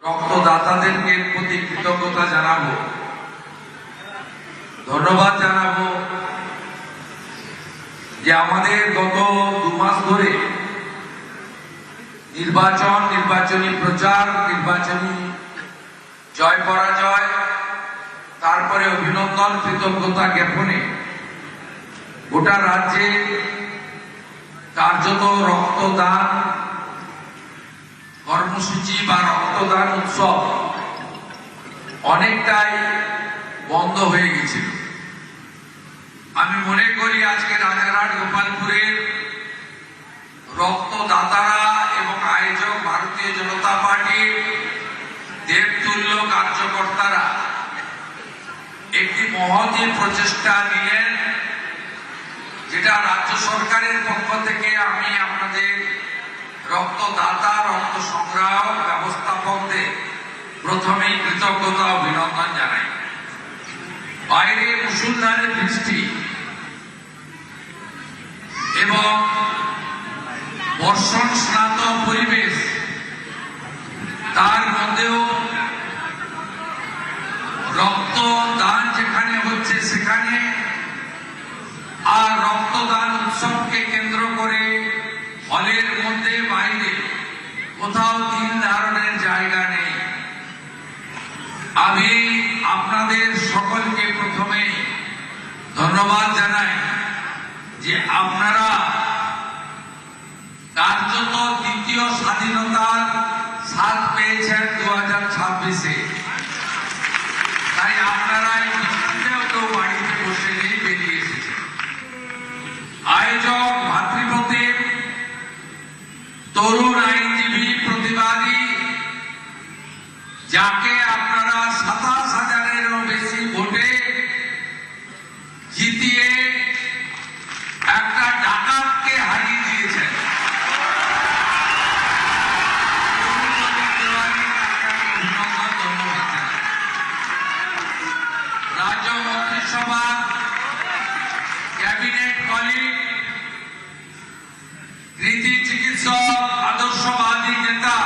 রক্তদাতাদেরকে প্রতি কৃতজ্ঞতা জানাবো, ধন্যবাদ জানাবো যে আমাদের গত 2 মাস ধরে নির্বাচনী প্রচার, নির্বাচনী জয় পরাজয়, তারপরে অভিনন্দন, কৃতজ্ঞতা জ্ঞাপনে গোটা রাজ্যে কার্যত রক্তদান কর্মসূচি বা রক্তদান উৎসব অনেকটাই বন্ধ হয়ে গেছিল। আমি মনে করি আজকে রাজারহাট গোপালপুরের রক্তদাতারা এবং আয়োজক ভারতীয় জনতা পার্টির দেবতুল্য কার্যকর্তারা একটি মহতী প্রচেষ্টা নিলেন, যেটা রাজ্য সরকারের পক্ষ থেকে আমি আপনাদের রক্তদাতা, রক্ত সংগ্রাহক ব্যবস্থাপকদের প্রথমেই কৃতজ্ঞতা অভিনন্দন জানাই। বাইরে মুষলধারে বৃষ্টি এবং বর্ষণ স্নাত পরিবেশ, তার মধ্যেও রক্তদান যেখানে হচ্ছে সেখানে আর রক্তদান উৎসবকে কেন্দ্র করে হলের মধ্যে বাইরে কোথাও তিল ধারণের জায়গা নেই। আমি আপনাদের সকলকে প্রথমে ধন্যবাদ জানাই যে আপনারা কার্যত দ্বিতীয় স্বাধীনতার স্বাদ পেয়েছেন 2026-এ। তাই আপনারা কেউ বাড়িতে বসে নেই, বেরিয়ে এসেছেন। আয়োজক ভাতৃপ্রতিম তরুণ আইনজীবী প্রতিবাদী, যাকে আপনারা 27,000-এরও বেশি ভোটে জিতিয়ে একটা ডাকাতকে হারিয়ে দিয়েছেন, রাজ্য মন্ত্রিসভা ক্যাবিনেট কলিগ, কৃতি চিকিৎসক, আদর্শবাদী নেতা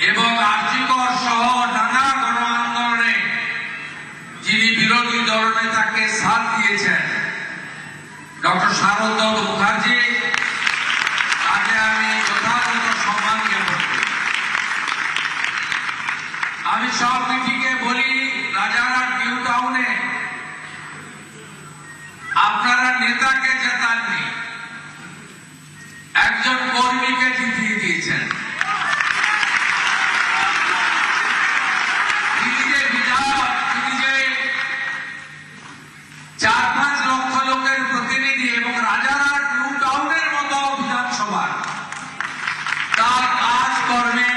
এবং আর্যিকর সহ নানা গণ আন্দোলনে যিনি বিরোধী দলনেতাকে সাথ দিয়েছেন, ডক্টর শারদ মুখার্জি, তাকে আমি যথাযথ সম্মান জ্ঞাপন করি। আমি সব মিটিংয়ে বলি, রাজারহাট নিউ টাউনে আপনারা নেতাকে জেতাননি, একজন কর্মীকে জিতিয়ে দিয়েছেন। তিনি যে বিধায়ক, তিনি যে 4-5 লক্ষ লোকের প্রতিনিধি এবং রাজারহাট নিউ টাউনের মতো বিধানসভার তার কাজ কর্মে,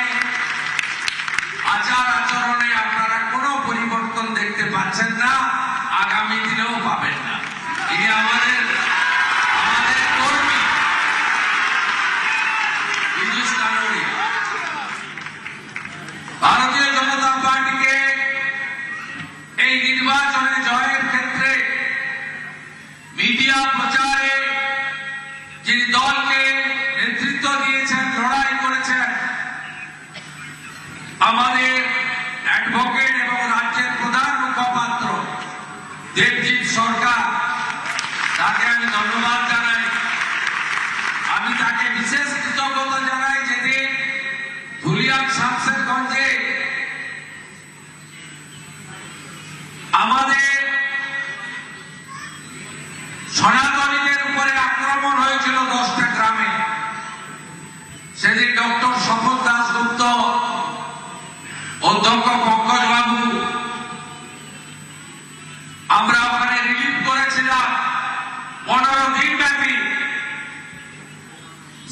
আচার আচরণে আপনারা কোনো পরিবর্তন দেখতে পাচ্ছেন না, আগামী দিনেও পাবেন না। তিনি আমাদের কর্মী ভারতীয় জনতা পার্টিকে এই নির্বাচনে জয়ের ক্ষেত্রে মিডিয়া প্রচারে যিনি দলকে নেতৃত্ব দিয়েছেন, লড়াই করেছেন, আমাদের অ্যাডভোকেট এবং রাজ্যের প্রধান মুখপাত্র দেবজিৎ সরকার, তাকে আমি ধন্যবাদ জানাই। আমি তাকে বিশেষ কৃতজ্ঞতা জানাই যেদিন ধুলিয়ান শামশেরগঞ্জে আমাদের সনাতনীদের উপরে আক্রমণ হয়েছিল 10টা গ্রামে। সেদিন ডক্টর শপথ দাশগুপ্ত, অধ্যক্ষ পঙ্কজ বাবু, আমরা ওখানে রিলিফ করেছিলাম। 15 দিন ব্যাপী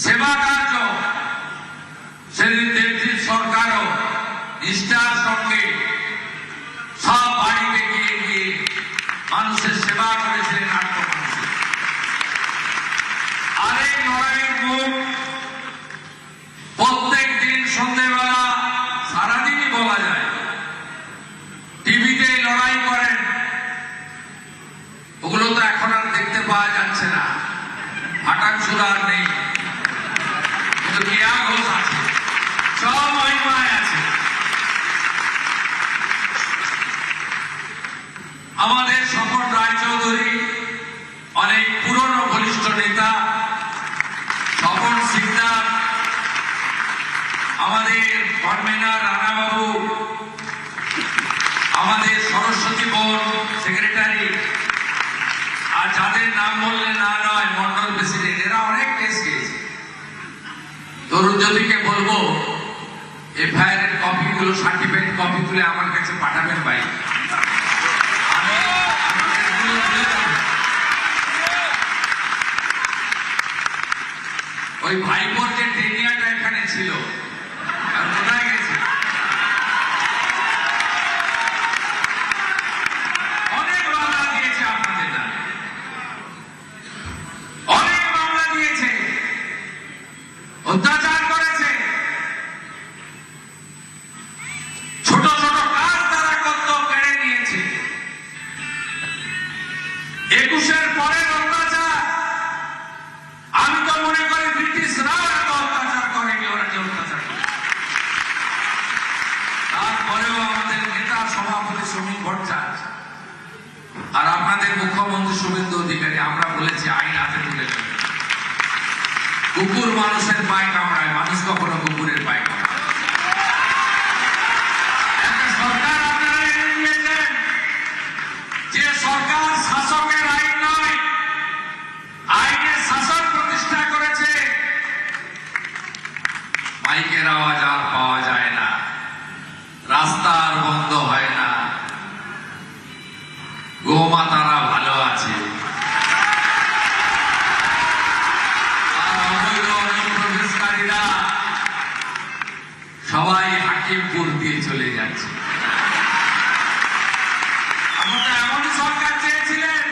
সেবা কার্য, সেদিন দেবজিৎ সরকারও নিষ্ঠার সঙ্গে সব বাড়িতে গিয়ে গিয়ে মানুষের সেবা করেছিলেন। আরেক লড়াইয়ের মুখ প্রত্যেক দিন সন্ধ্যেবেলা, সারাদিনই বলা যায়, টিভিতে লড়াই করেন। ওগুলো তো এখন আর দেখতে পাওয়া যাচ্ছে না, হাঁটাচুরা আর নেই, কিন্তু ক্রিয়া ঘোষ আছে। সব মহিমায় আছে। আমাদের স্বপন রায়চৌধুরী অনেক পুরনো ঘনিষ্ঠ নেতা, স্বপন সিকদার, আমাদের কনভেনার রানাবাবু, আমাদের সরস্বতী বোন সেক্রেটারি, আর যাদের নাম বললে না নয় মন্ডল প্রেসিডেন্ট, এরা অনেক কেস গেছে। তরুণ জ্যোতিকে বলবো এফআইআর এর কপিগুলো, সার্টিফাইড কপি তুলে আমার কাছে পাঠাবেন ভাই। ওই ভাইপোর যে টেনিয়াটা এখানে ছিল আর কোথায় গেছে? অনেক মামলা দিয়েছে আপনাদের নামে, অনেক মামলা দিয়েছে, অত্যাচার করেছে, ছোট ছোট কাজ তারা করত কেড়ে নিয়েছে। 21-এর পরের অত্যাচার আমি তো মনে করি ব্রিটিশরাও এত অত্যাচার করেনি, ওরা যে অত্যাচার করে। তারপরেও আমাদের নেতা সভাপতি শ্রমিক ভট্টাচার্য আর আপনাদের মুখ্যমন্ত্রী শুভেন্দু অধিকারী আমরা বলেছি আইন হাতে তুলে নেব। কুকুর মানুষের পায়ে কামড়ায়, মানুষ কখনো কুকুরের পায়ে কামড়ায়। একটা সরকার আপনারা এনে দিয়েছেন যে সরকার শাসকের আইন নয়, আইনের শাসন প্রতিষ্ঠা করেছে। মাইকের আওয়াজ আর পাওয়া যায় না, রাস্তা আর বন্ধ হয় না, গোমাতারা ভালো আছে, আর অবৈধ অনুপ্রবেশকারীরা সবাই হাকিমপুর দিয়ে চলে যাচ্ছে। আপনারা এমন সরকার চেয়েছিলেন,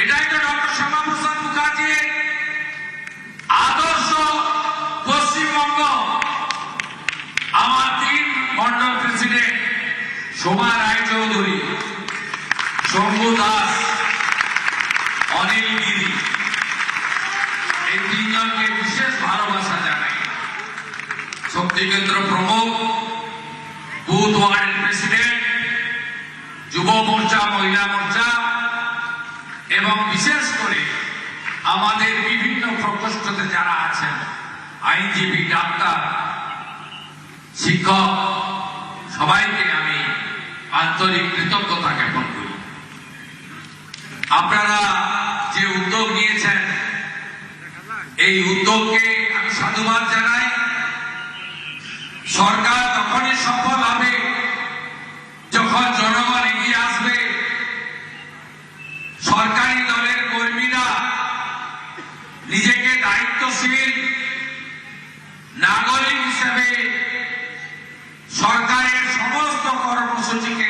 এটাই তো ডক্টর শ্যামাপ্রসাদ মুখার্জির আদর্শ পশ্চিমবঙ্গ। আমার 3 মন্ডল প্রেসিডেন্ট সোমা রায়চৌধুরী, শম্ভু দাস, অনিল গিরি, এই 3 জনকে বিশেষ ভালোবাসা জানাই। শক্তিকেন্দ্র প্রমুখ, বুথ ওয়ার্ডের প্রেসিডেন্ট, যুব মোর্চা, মহিলা মোর্চা এবং বিশেষ করে আমাদের বিভিন্ন প্রকোষ্ঠতে যারা আছেন, আইনজীবী, ডাক্তার, শিক্ষক, সবাইকে আমি আন্তরিক কৃতজ্ঞতা জ্ঞাপন করি। আপনারা যে উদ্যোগ নিয়েছেন, এই উদ্যোগকে আমি সাধুবাদ জানাই। সরকার তখনই সফল হবে যখন জনগণ এগিয়ে আসবে, সরকারি দলের কর্মীরা নিজেকে দায়িত্বশীল নাগরিক হিসেবে সরকারের সমস্ত কর্মসূচিকে